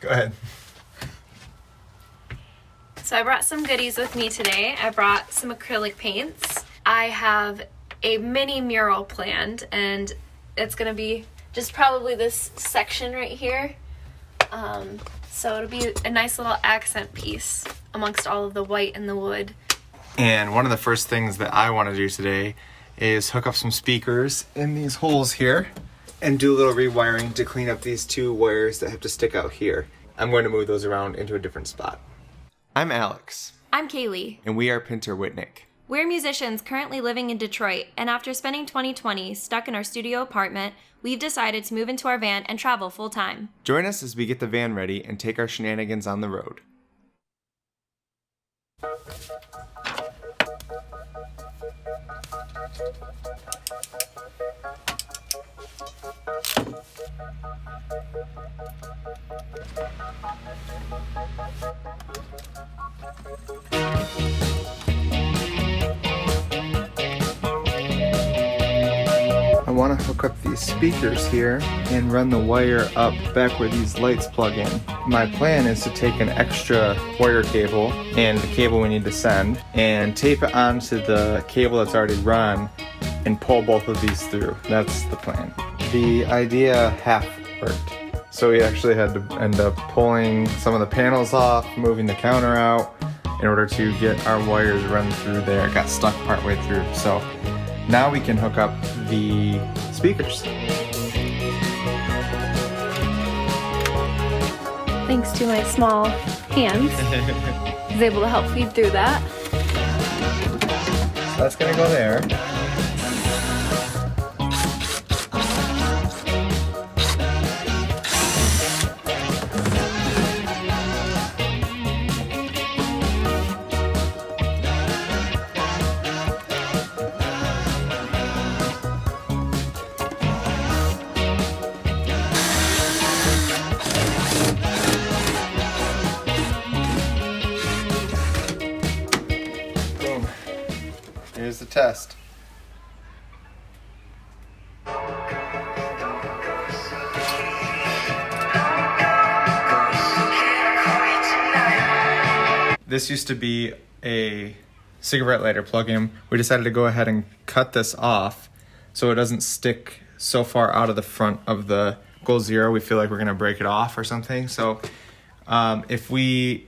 Go ahead. So I brought some goodies with me today. I brought some acrylic paints. I have a mini mural planned, and it's gonna be just probably this section right here. So it'll be a nice little accent piece amongst all of the white and the wood. And one of the first things that I want to do today is hook up some speakers in these holes here and do a little rewiring to clean up these two wires that have to stick out here. I'm going to move those around into a different spot. I'm Alex. I'm Kaylee. And we are Pinter Whitnick. We're musicians currently living in Detroit, and after spending 2020 stuck in our studio apartment, we've decided to move into our van and travel full time. Join us as we get the van ready and take our shenanigans on the road. I want to hook up these speakers here and run the wire up back where these lights plug in. My plan is to take an extra wire cable and the cable we need to send and tape it onto the cable that's already run and pull both of these through. That's the plan. The idea half worked. So we actually had to end up pulling some of the panels off, moving the counter out in order to get our wires run through there. It got stuck partway through. So now we can hook up the speakers. Thanks to my small hands, I was able to help feed through that. So that's gonna go there. Here's the test. This used to be a cigarette lighter plug-in. We decided to go ahead and cut this off so it doesn't stick so far out of the front of the Goal Zero. We feel like we're gonna break it off or something. So if we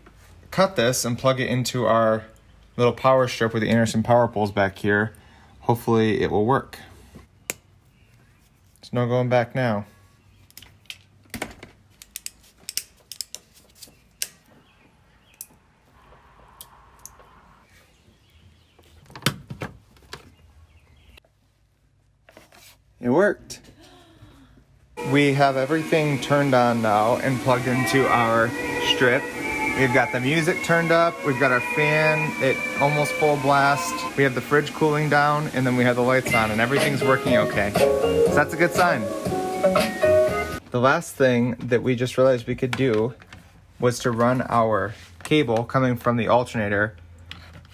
cut this and plug it into our little power strip with the Anderson power poles back here, hopefully it will work. There's no going back now. It worked. We have everything turned on now and plugged into our strip. We've got the music turned up, we've got our fan at almost full blast, we have the fridge cooling down, and then we have the lights on, and everything's working okay. So that's a good sign. The last thing that we just realized we could do was to run our cable coming from the alternator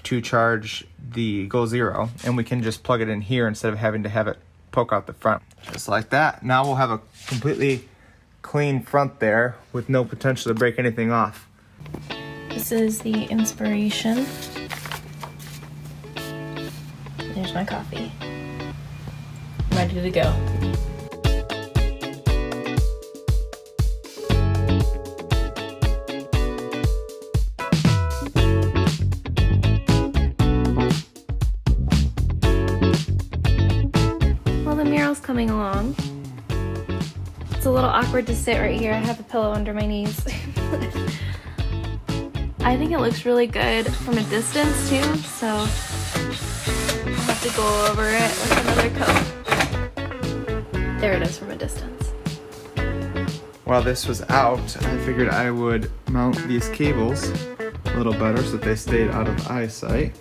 to charge the Goal Zero, and we can just plug it in here instead of having to have it poke out the front. Just like that. Now we'll have a completely clean front there with no potential to break anything off. This is the inspiration. There's my coffee. Ready to go. Well, the mural's coming along. It's a little awkward to sit right here. I have a pillow under my knees. I think it looks really good from a distance too, so I'll have to go over it with another coat. There it is from a distance. While this was out, I figured I would mount these cables a little better so that they stayed out of eyesight.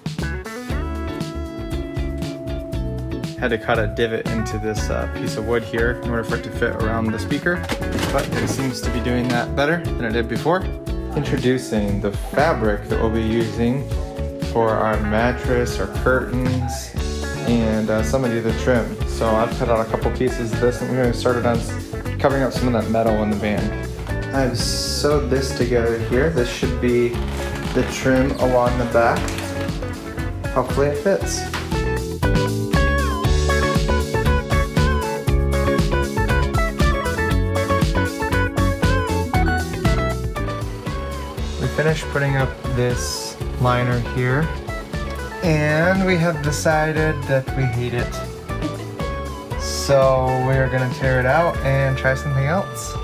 Had to cut a divot into this piece of wood here in order for it to fit around the speaker, but it seems to be doing that better than it did before. Introducing the fabric that we'll be using for our mattress, our curtains, and some of the other trim. So I've cut out a couple pieces of this and we're going to start it on covering up some of that metal in the van. I've sewed this together here. This should be the trim along the back. Hopefully it fits. We finished putting up this liner here, and we have decided that we hate it. So we are gonna tear it out and try something else.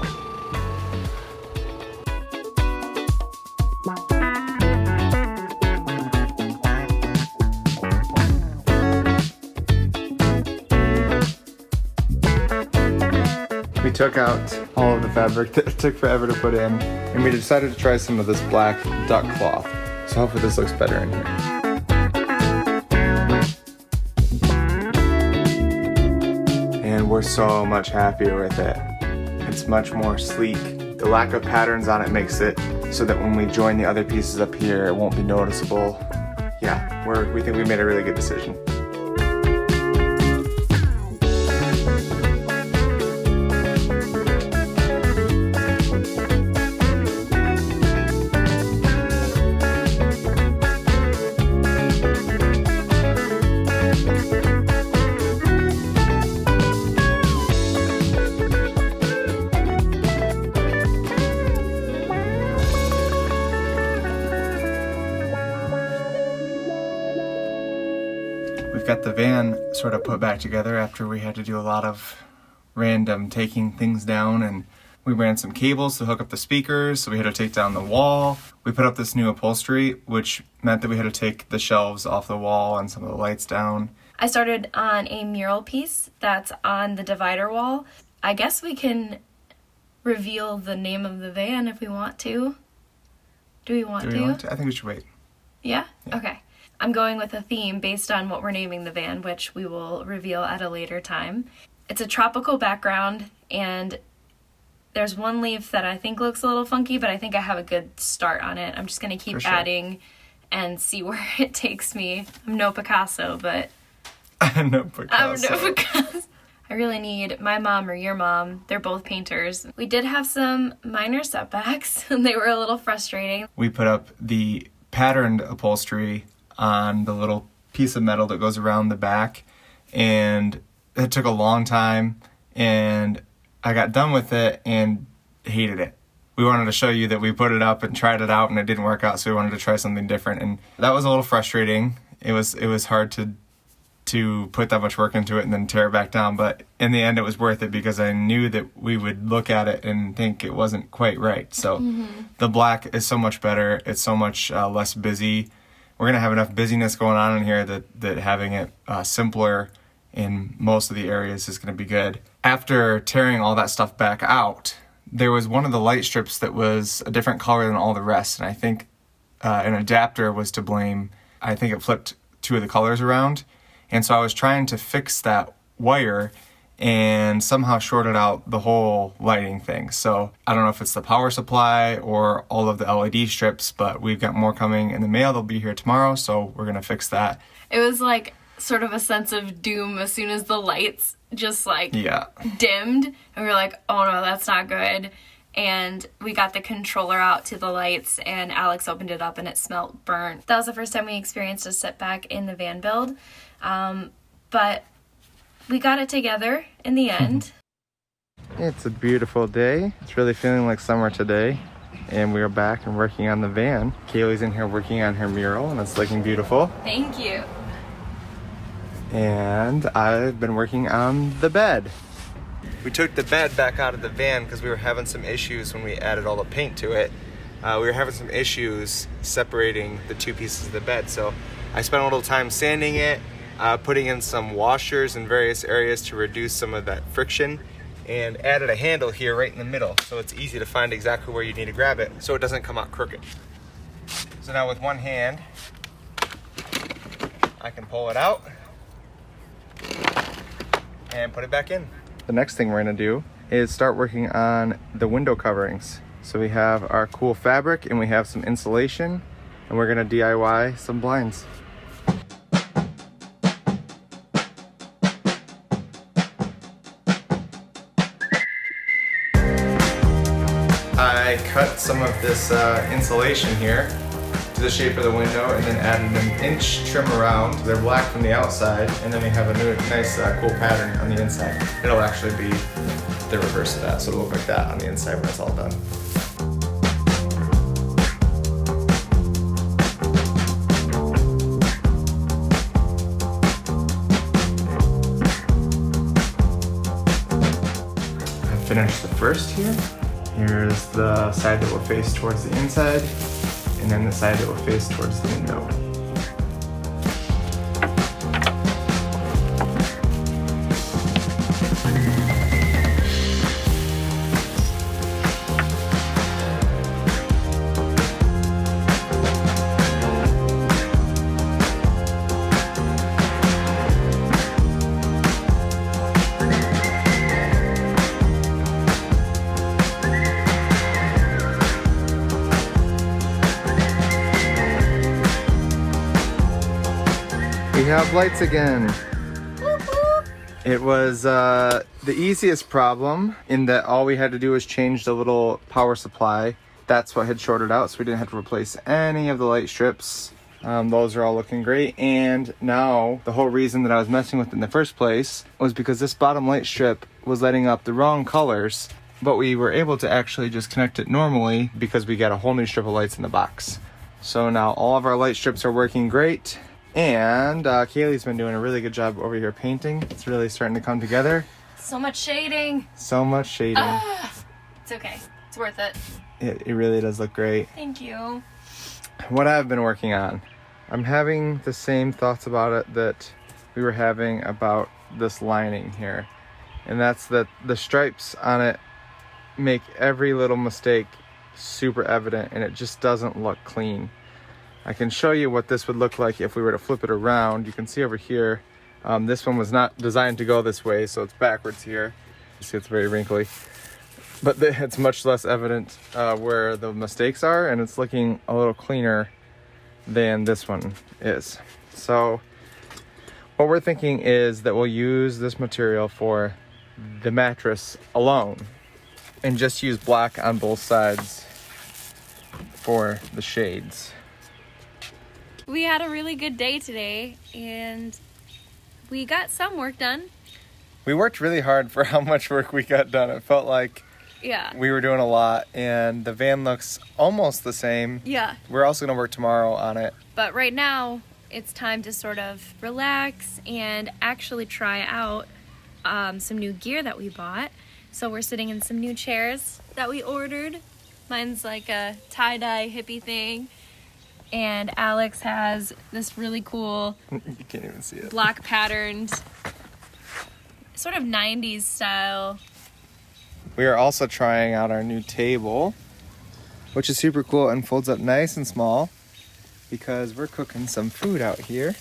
We took out all of the fabric that it took forever to put in, and we decided to try some of this black duck cloth. So hopefully this looks better in here. And we're so much happier with it. It's much more sleek. The lack of patterns on it makes it so that when we join the other pieces up here, it won't be noticeable. Yeah, we think we made a really good decision. We've got the van sort of put back together after we had to do a lot of random taking things down, and we ran some cables to hook up the speakers, so we had to take down the wall. We put up this new upholstery, which meant that we had to take the shelves off the wall and some of the lights down. I started on a mural piece that's on the divider wall. I guess we can reveal the name of the van if we want to. Do we want to? I think we should wait. Yeah? Okay. I'm going with a theme based on what we're naming the van, which we will reveal at a later time. It's a tropical background, and there's one leaf that I think looks a little funky, but I think I have a good start on it. I'm just going to keep adding and see where it takes me. I'm no Picasso, but... I'm no Picasso. I really need my mom or your mom. They're both painters. We did have some minor setbacks, and they were a little frustrating. We put up the patterned upholstery on the little piece of metal that goes around the back, and it took a long time, and I got done with it and hated it. We wanted to show you that we put it up and tried it out and it didn't work out, so we wanted to try something different, and that was a little frustrating. It was hard to put that much work into it and then tear it back down, but in the end it was worth it because I knew that we would look at it and think it wasn't quite right. So the black is so much better. It's so much less busy. We're going to have enough busyness going on in here that having it simpler in most of the areas is going to be good. After tearing all that stuff back out, there was one of the light strips that was a different color than all the rest, and I think an adapter was to blame. I think it flipped two of the colors around, and so I was trying to fix that wire and somehow shorted out the whole lighting thing. So I don't know if it's the power supply or all of the LED strips, but we've got more coming in the mail. They'll be here tomorrow, so we're gonna fix that. It was like sort of a sense of doom as soon as the lights just dimmed, and we were like, oh no, that's not good. And we got the controller out to the lights, and Alex opened it up and it smelled burnt. That was the first time we experienced a setback in the van build, but we got it together in the end. It's a beautiful day. It's really feeling like summer today. And we are back and working on the van. Kaylee's in here working on her mural and it's looking beautiful. Thank you. And I've been working on the bed. We took the bed back out of the van because we were having some issues when we added all the paint to it. We were having some issues separating the two pieces of the bed. So I spent a little time sanding it, putting in some washers in various areas to reduce some of that friction, and added a handle here right in the middle so it's easy to find exactly where you need to grab it so it doesn't come out crooked. So now with one hand, I can pull it out and put it back in. The next thing we're gonna do is start working on the window coverings. So we have our cool fabric and we have some insulation, and we're gonna DIY some blinds. I cut some of this insulation here to the shape of the window and then added an inch trim around. They're black from the outside, and then we have a new, nice cool pattern on the inside. It'll actually be the reverse of that, so it'll look like that on the inside when it's all done. I finished the first here. Here's the side that will face towards the inside, and then the side that will face towards the window. We have lights again. It was the easiest problem in that all we had to do was change the little power supply. That's what had shorted out, so we didn't have to replace any of the light strips. Those are all looking great. And now the whole reason that I was messing with it in the first place was because this bottom light strip was letting up the wrong colors, but we were able to actually just connect it normally because we got a whole new strip of lights in the box. So now all of our light strips are working great. And Kaylee's been doing a really good job over here painting. It's really starting to come together. So much shading. So much shading. It's okay. It's worth it. It really does look great. Thank you. What I've been working on, I'm having the same thoughts about it that we were having about this lining here. And that's that the stripes on it make every little mistake super evident, and it just doesn't look clean. I can show you what this would look like if we were to flip it around. You can see over here, this one was not designed to go this way, so it's backwards here. You see it's very wrinkly. But it's much less evident where the mistakes are, and it's looking a little cleaner than this one is. So what we're thinking is that we'll use this material for the mattress alone and just use black on both sides for the shades. We had a really good day today, and we got some work done. We worked really hard for how much work we got done. It felt like we were doing a lot, and the van looks almost the same. Yeah. We're also going to work tomorrow on it. But right now, it's time to sort of relax and actually try out some new gear that we bought. So we're sitting in some new chairs that we ordered. Mine's like a tie-dye hippie thing. And Alex has this really cool you can't even see it. Black patterned, sort of 90s style. We are also trying out our new table, which is super cool and folds up nice and small because we're cooking some food out here.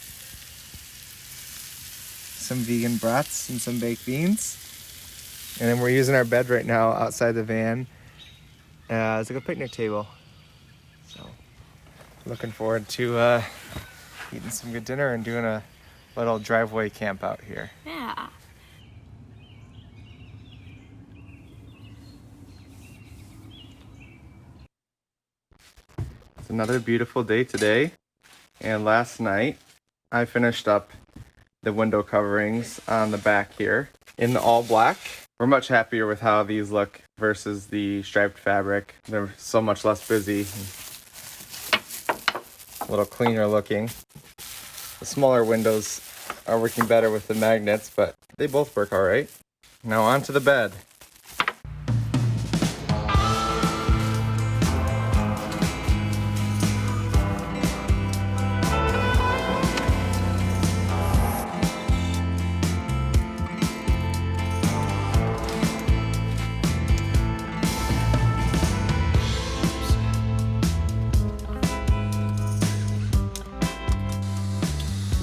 Some vegan brats and some baked beans. And then we're using our bed right now outside the van as like a picnic table. So looking forward to eating some good dinner and doing a little driveway camp out here. Yeah. It's another beautiful day today. And last night I finished up the window coverings on the back here in the all black. We're much happier with how these look versus the striped fabric. They're so much less busy. A little cleaner looking. The smaller windows are working better with the magnets, but they both work all right. Now on to the bed.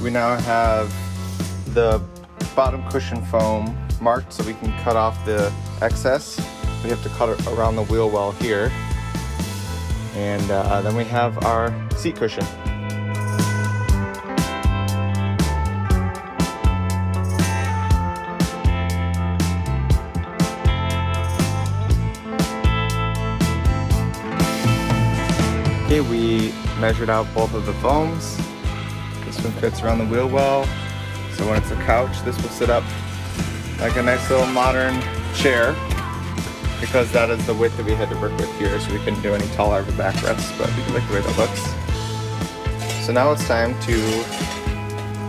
We now have the bottom cushion foam marked so we can cut off the excess. We have to cut it around the wheel well here. And then we have our seat cushion. Okay, we measured out both of the foams. This one fits around the wheel well. So when it's a couch, this will sit up like a nice little modern chair, because that is the width that we had to work with here, so we couldn't do any taller of a backrest, but we like the way that looks. So now it's time to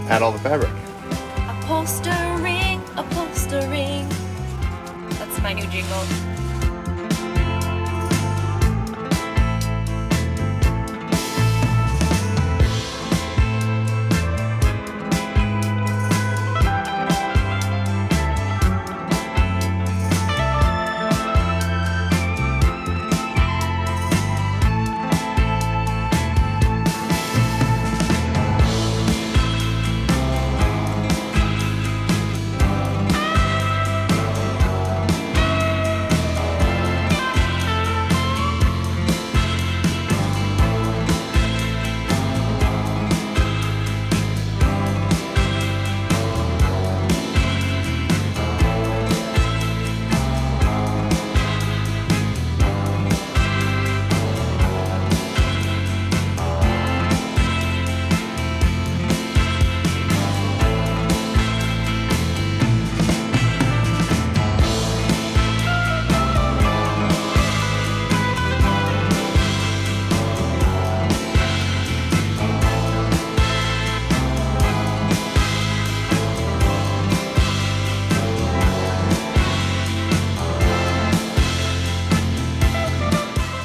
add all the fabric. Upholstering, upholstering. That's my new jingle.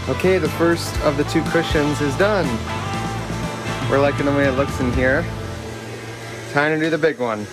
Okay, the first of the 2 cushions is done. We're liking the way it looks in here. Time to do the big one.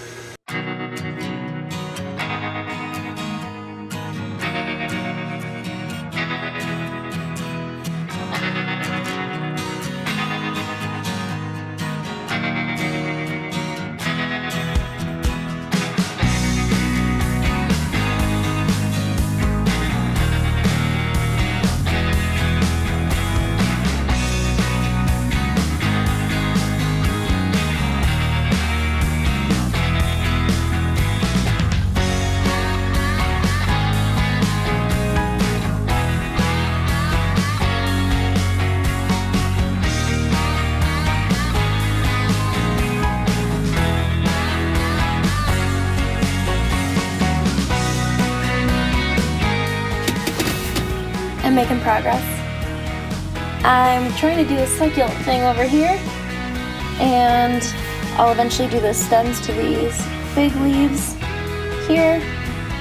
I'm making progress. I'm trying to do a succulent thing over here, and I'll eventually do the stems to these big leaves here,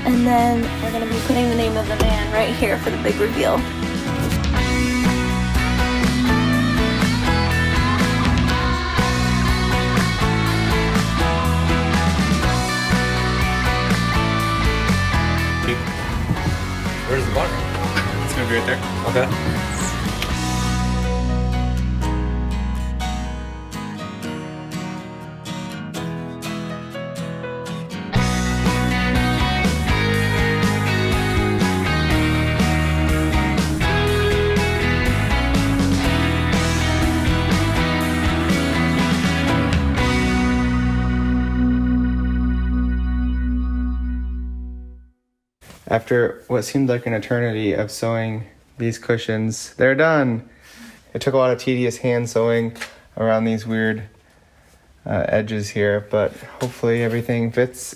and then we're going to be putting the name of the man right here for the big reveal. Where's the bar? It's gonna be right there. Okay. After what seemed like an eternity of sewing these cushions, they're done. It took a lot of tedious hand sewing around these weird edges here, but hopefully everything fits.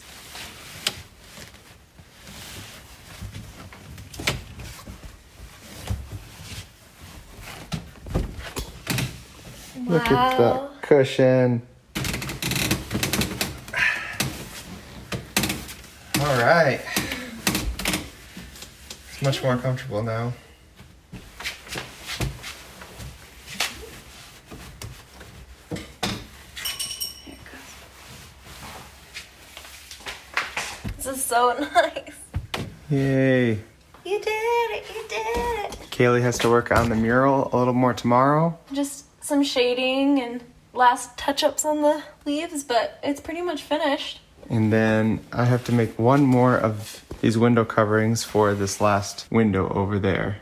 Wow. Look at the cushion. All right. It's much more comfortable now. This is so nice. Yay. You did it, you did it. Kaylee has to work on the mural a little more tomorrow. Just some shading and last touch-ups on the leaves, but it's pretty much finished. And then I have to make one more of these window coverings for this last window over there.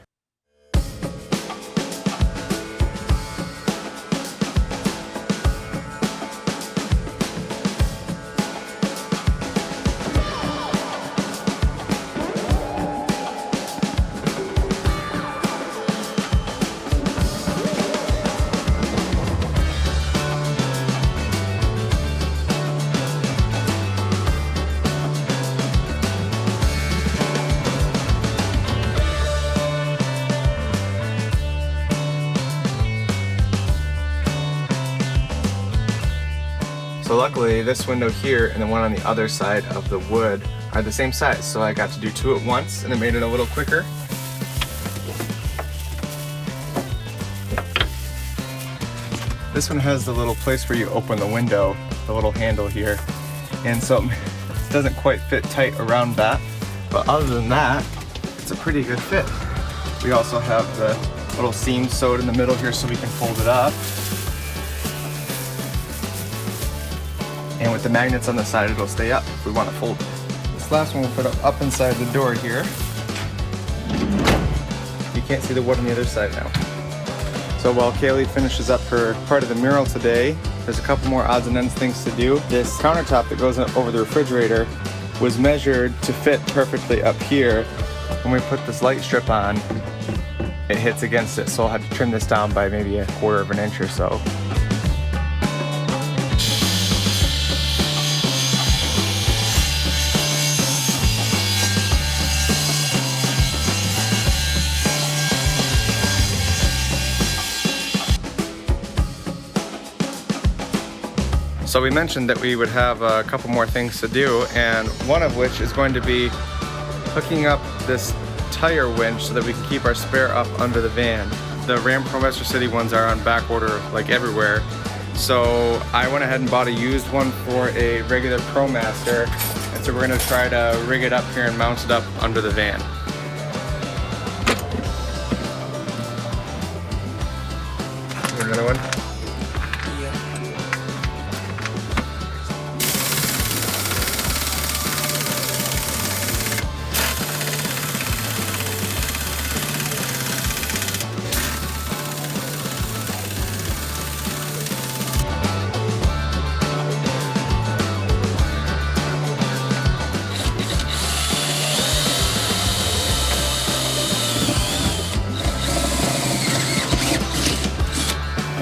luckily this window here and the one on the other side of the wood are the same size, so I got to do two at once and it made it a little quicker. This one has the little place where you open the window, the little handle here, and so it doesn't quite fit tight around that, but other than that, it's a pretty good fit. We also have the little seam sewed in the middle here so we can fold it up. And with the magnets on the side, it'll stay up if we want to fold it. This last one we'll put up inside the door here. You can't see the wood on the other side now. So while Kaylee finishes up her part of the mural today, there's a couple more odds and ends things to do. This countertop that goes over the refrigerator was measured to fit perfectly up here. When we put this light strip on, it hits against it, so I'll have to trim this down by maybe 1/4 of an inch or so. So we mentioned that we would have a couple more things to do, and one of which is going to be hooking up this tire winch so that we can keep our spare up under the van. The Ram ProMaster City ones are on back order like everywhere, so I went ahead and bought a used one for a regular ProMaster, and so we're going to try to rig it up here and mount it up under the van. Another one?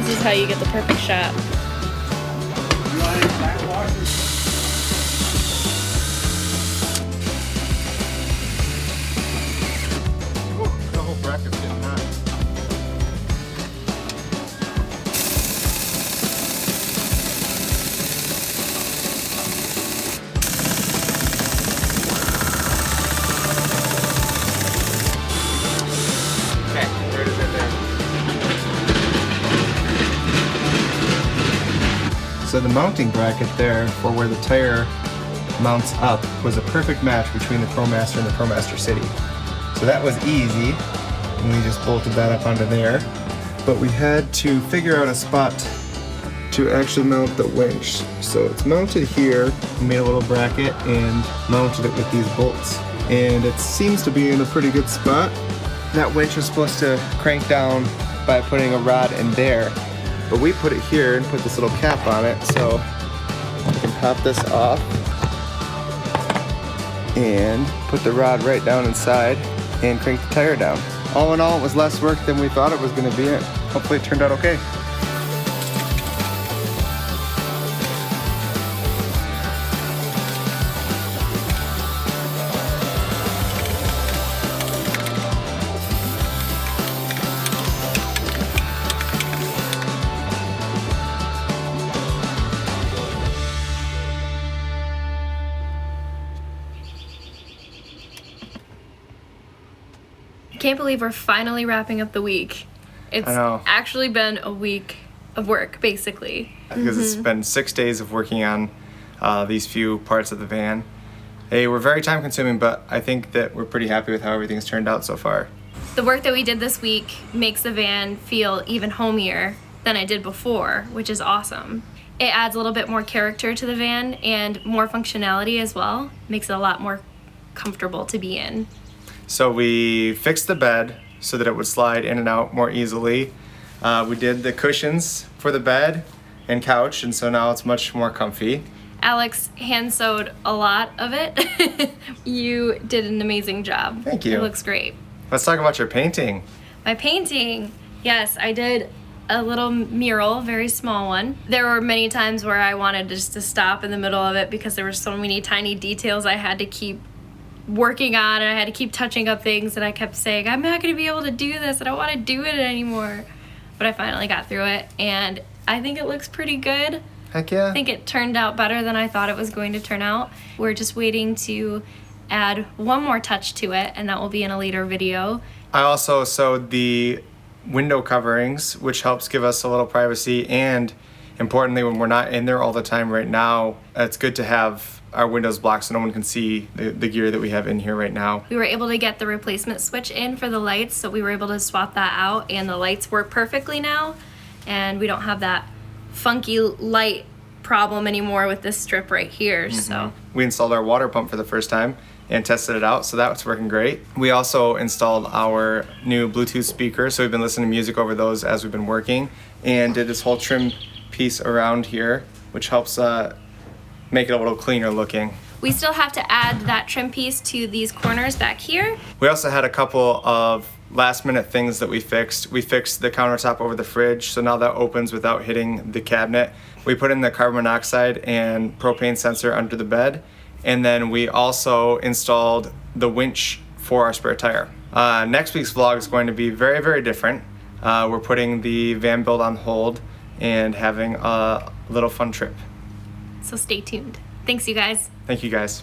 This is how you get the perfect shot. The whole bracket's getting hot. Okay, there it is right there. So the mounting bracket there for where the tire mounts up was a perfect match between the ProMaster and the ProMaster City. So that was easy, and we just bolted that up onto there. But we had to figure out a spot to actually mount the winch. So it's mounted here, we made a little bracket and mounted it with these bolts. And it seems to be in a pretty good spot. That winch is supposed to crank down by putting a rod in there. But we put it here and put this little cap on it, so we can pop this off and put the rod right down inside and crank the tire down. All in all, it was less work than we thought it was going to be. Hopefully it turned out okay. I can't believe we're finally wrapping up the week. It's I know. actually been a week of work, basically. Because it's been 6 days of working on these few parts of the van. They were very time consuming, but I think that we're pretty happy with how everything's turned out so far. The work that we did this week makes the van feel even homier than I did before, which is awesome. It adds a little bit more character to the van and more functionality as well. Makes it a lot more comfortable to be in. So we fixed the bed so that it would slide in and out more easily. We did the cushions for the bed and couch, and so now it's much more comfy. Alex hand sewed a lot of it. You did an amazing job. Thank you. It looks great. Let's talk about your painting. My painting, yes, I did a little mural, very small one. There were many times where I wanted just to stop in the middle of it because there were so many tiny details I had to keep working on, and I had to keep touching up things, and I kept saying, I'm not going to be able to do this, I don't want to do it anymore. But I finally got through it, and I think it looks pretty good. Heck yeah. I think it turned out better than I thought it was going to turn out. We're just waiting to add one more touch to it, and that will be in a later video. I also sewed the window coverings, which helps give us a little privacy, and importantly, when we're not in there all the time right now, it's good to have our windows blocked so no one can see the gear that we have in here right now. We were able to get the replacement switch in for the lights, so we were able to swap that out, and the lights work perfectly now, and we don't have that funky light problem anymore with this strip right here. So we installed our water pump for the first time and tested it out, so that's working great. We also installed our new Bluetooth speakers, so we've been listening to music over those as we've been working, and did this whole trim piece around here, which helps make it a little cleaner looking. we still have to add that trim piece to these corners back here. We also had a couple of last minute things that we fixed. We fixed the countertop over the fridge, so now that opens without hitting the cabinet. We put in the carbon monoxide and propane sensor under the bed, and then we also installed the winch for our spare tire. Next week's vlog is going to be very, very different. We're putting the van build on hold and having a little fun trip. So stay tuned. Thanks, you guys. Thank you guys.